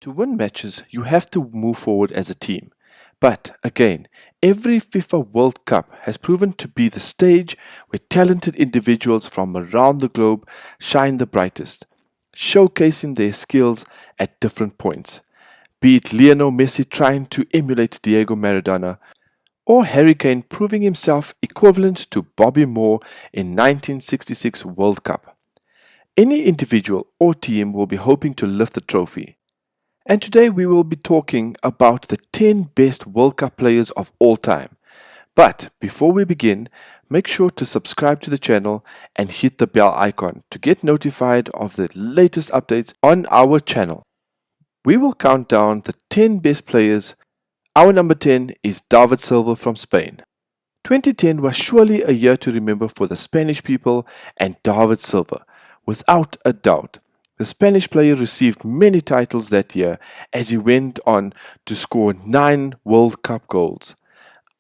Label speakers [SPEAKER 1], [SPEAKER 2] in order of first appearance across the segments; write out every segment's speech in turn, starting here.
[SPEAKER 1] To win matches, you have to move forward as a team. But again, every FIFA World Cup has proven to be the stage where talented individuals from around the globe shine the brightest, showcasing their skills at different points. Be it Lionel Messi trying to emulate Diego Maradona, or Harry Kane proving himself equivalent to Bobby Moore in 1966 World Cup. Any individual or team will be hoping to lift the trophy. And today we will be talking about the 10 best World Cup players of all time. But before we begin, make sure to subscribe to the channel and hit the bell icon to get notified of the latest updates on our channel. We will count down the 10 best players. Our number 10 is David Silva from Spain. 2010 was surely a year to remember for the Spanish people and David Silva, without a doubt. The Spanish player received many titles that year as he went on to score 9 World Cup goals.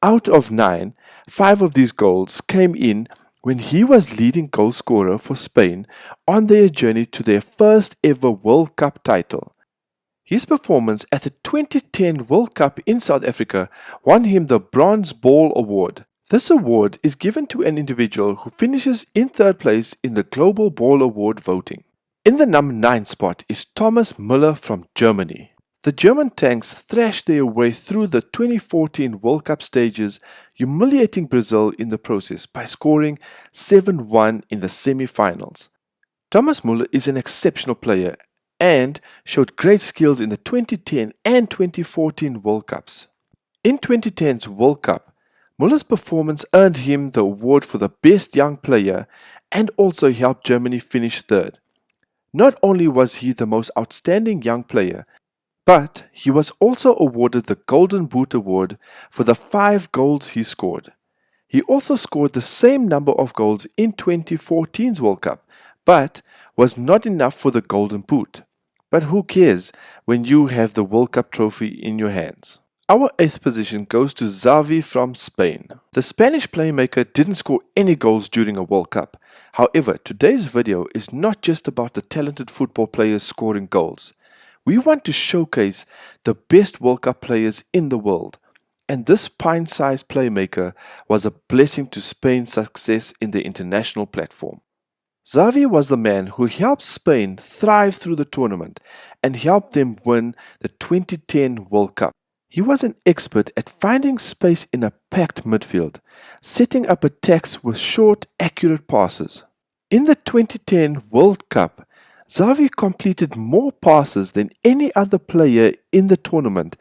[SPEAKER 1] Out of 9, 5 of these goals came in when he was leading goal scorer for Spain on their journey to their first ever World Cup title. His performance at the 2010 World Cup in South Africa won him the Bronze Ball Award. This award is given to an individual who finishes in third place in the Global Ball Award voting. In the number 9 spot is Thomas Müller from Germany. The German tanks thrashed their way through the 2014 World Cup stages, humiliating Brazil in the process by scoring 7-1 in the semi-finals. Thomas Müller is an exceptional player and showed great skills in the 2010 and 2014 World Cups. In 2010's World Cup, Müller's performance earned him the award for the best young player and also helped Germany finish third. Not only was he the most outstanding young player, but he was also awarded the Golden Boot Award for the 5 goals he scored. He also scored the same number of goals in 2014's World Cup, but was not enough for the Golden Boot. But who cares when you have the World Cup trophy in your hands? Our 8th position goes to Xavi from Spain. The Spanish playmaker didn't score any goals during a World Cup. However, today's video is not just about the talented football players scoring goals. We want to showcase the best World Cup players in the world. And this pint-sized playmaker was a blessing to Spain's success in the international platform. Xavi was the man who helped Spain thrive through the tournament and helped them win the 2010 World Cup. He was an expert at finding space in a packed midfield, setting up attacks with short, accurate passes. In the 2010 World Cup, Xavi completed more passes than any other player in the tournament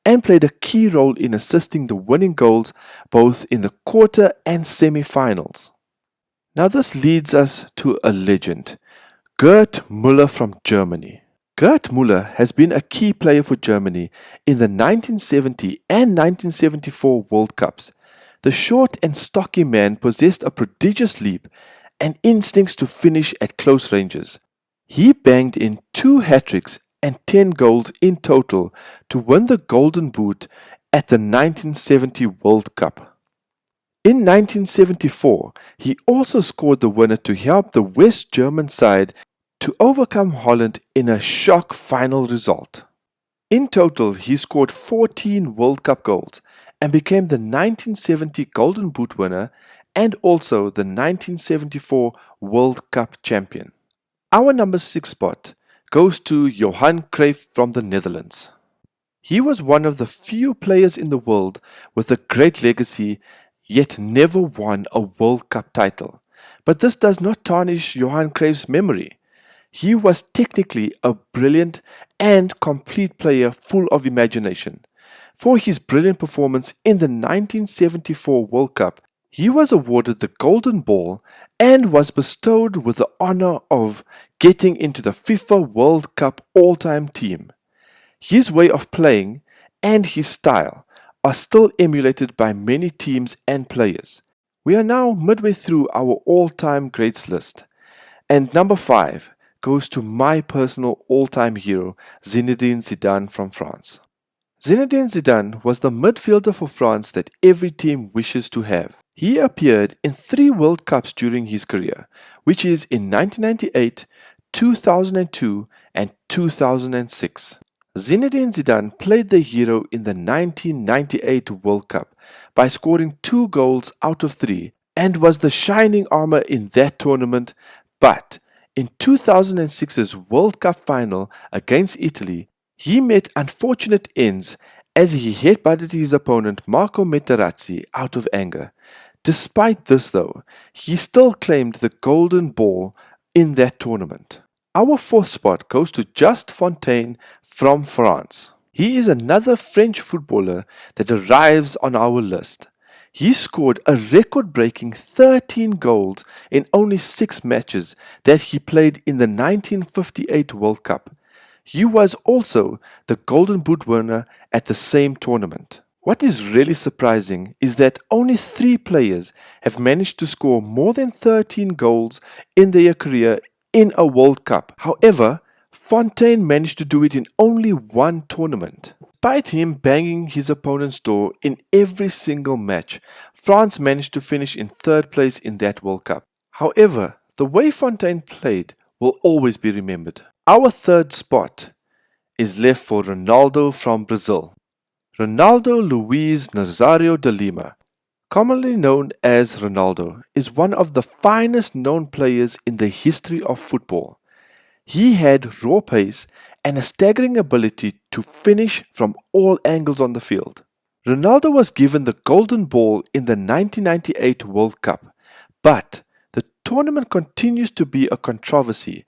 [SPEAKER 1] and played a key role in assisting the winning goals both in the quarter and semi-finals. Now this leads us to a legend, Gerd Muller from Germany. Gerd Muller has been a key player for Germany in the 1970 and 1974 World Cups. The short and stocky man possessed a prodigious leap and instincts to finish at close ranges. He banged in 2 hat-tricks and 10 goals in total to win the Golden Boot at the 1970 World Cup. In 1974, he also scored the winner to help the West German side to overcome Holland in a shock final result. In total, he scored 14 World Cup goals and became the 1970 Golden Boot winner and also the 1974 World Cup champion. Our number 6 spot goes to Johan Cruyff from the Netherlands. He was one of the few players in the world with a great legacy, yet never won a World Cup title. But this does not tarnish Johan Cruyff's memory. He was technically a brilliant and complete player full of imagination. For his brilliant performance in the 1974 World Cup, he was awarded the Golden Ball and was bestowed with the honor of getting into the FIFA World Cup all-time team. His way of playing and his style are still emulated by many teams and players. We are now midway through our all-time greats list, and number 5 goes to my personal all-time hero, Zinadine Zidane from France. Zinadine Zidane was the midfielder for France that every team wishes to have. He appeared in 3 World Cups during his career, which is in 1998, 2002 and 2006. Zinadine Zidane played the hero in the 1998 World Cup by scoring 2 goals out of 3 and was the shining armor in that tournament, but in 2006's World Cup final against Italy, he met unfortunate ends as he headbutted his opponent Marco Materazzi out of anger. Despite this though, he still claimed the golden ball in that tournament. Our fourth spot goes to Just Fontaine from France. He is another French footballer that arrives on our list. He scored a record-breaking 13 goals in only 6 matches that he played in the 1958 World Cup. He was also the Golden Boot winner at the same tournament. What is really surprising is that only 3 players have managed to score more than 13 goals in their career in a World Cup. However, Fontaine managed to do it in only 1 tournament. Despite him banging his opponent's door in every single match, France managed to finish in 3rd place in that World Cup. However, the way Fontaine played will always be remembered. Our 3rd spot is left for Ronaldo from Brazil. Ronaldo Luiz Nazario de Lima, commonly known as Ronaldo, is one of the finest known players in the history of football. He had raw pace and a staggering ability to finish from all angles on the field. Ronaldo was given the Golden Ball in the 1998 World Cup, but the tournament continues to be a controversy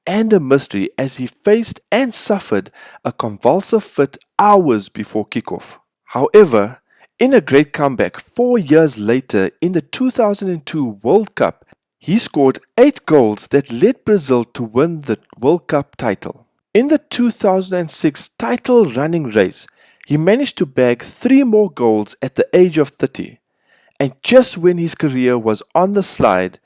[SPEAKER 1] and a mystery as he faced and suffered a convulsive fit hours before kickoff. However, in a great comeback 4 years later in the 2002 World Cup, he scored 8 goals that led Brazil to win the World Cup title. In the 2006 title running race, he managed to bag 3 more goals at the age of 30, and just when his career was on the slide,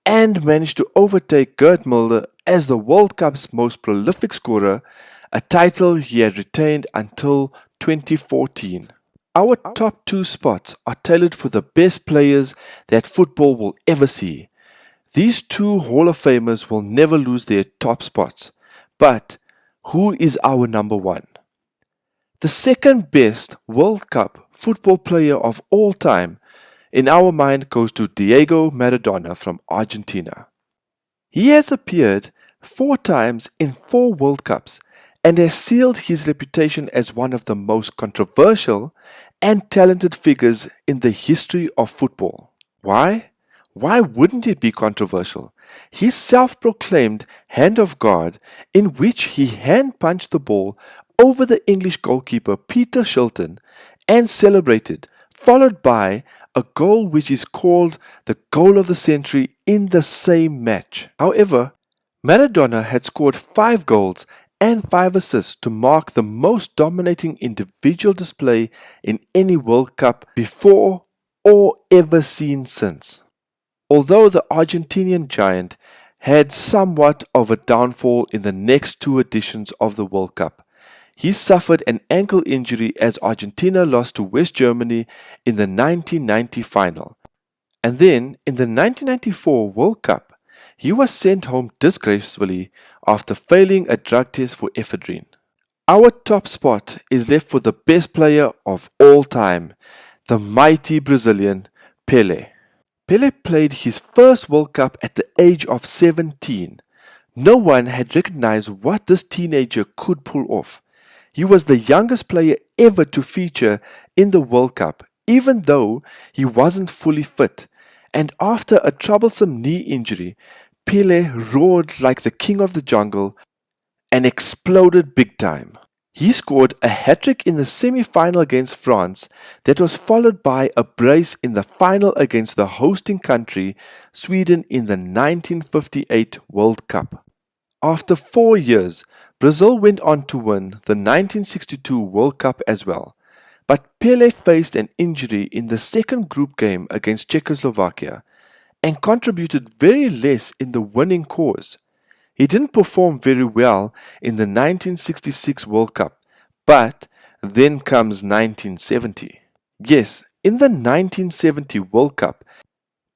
[SPEAKER 1] and managed to overtake Gerd Muller as the World Cup's most prolific scorer, a title he had retained until 2014. Our top 2 spots are tailored for the best players that football will ever see. These 2 Hall of Famers will never lose their top spots. But who is our number 1? The second best World Cup football player of all time in our mind goes to Diego Maradona from Argentina. He has appeared 4 times in 4 World Cups and has sealed his reputation as one of the most controversial and talented figures in the history of football. Why? Why wouldn't it be controversial? His self-proclaimed hand of God, in which he hand-punched the ball over the English goalkeeper Peter Shilton and celebrated, followed by a goal which is called the goal of the century in the same match. However, Maradona had scored 5 goals and 5 assists to mark the most dominating individual display in any World Cup before or ever seen since. Although the Argentinian giant had somewhat of a downfall in the next 2 editions of the World Cup, he suffered an ankle injury as Argentina lost to West Germany in the 1990 final. And then, in the 1994 World Cup, he was sent home disgracefully after failing a drug test for ephedrine. Our top spot is left for the best player of all time, the mighty Brazilian Pele. Pele played his first World Cup at the age of 17. No one had recognized what this teenager could pull off. He was the youngest player ever to feature in the World Cup, even though he wasn't fully fit. And after a troublesome knee injury, Pele roared like the king of the jungle and exploded big time. He scored a hat-trick in the semi-final against France that was followed by a brace in the final against the hosting country, Sweden, in the 1958 World Cup. After 4 years, Brazil went on to win the 1962 World Cup as well, but Pele faced an injury in the second group game against Czechoslovakia and contributed very less in the winning cause. He didn't perform very well in the 1966 World Cup, but then comes 1970. Yes, in the 1970 World Cup,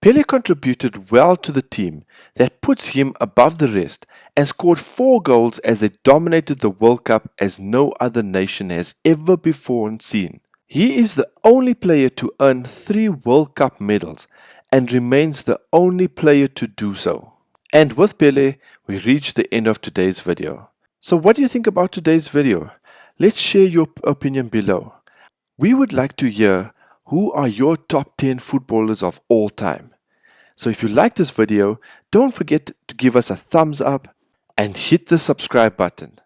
[SPEAKER 1] Pele contributed well to the team that puts him above the rest and scored 4 goals as they dominated the World Cup as no other nation has ever before seen. He is the only player to earn 3 World Cup medals and remains the only player to do so. And with Pele, we reach the end of today's video. So what do you think about today's video? Let's share your opinion below. We would like to hear who are your top 10 footballers of all time. So if you like this video, don't forget to give us a thumbs up and hit the subscribe button.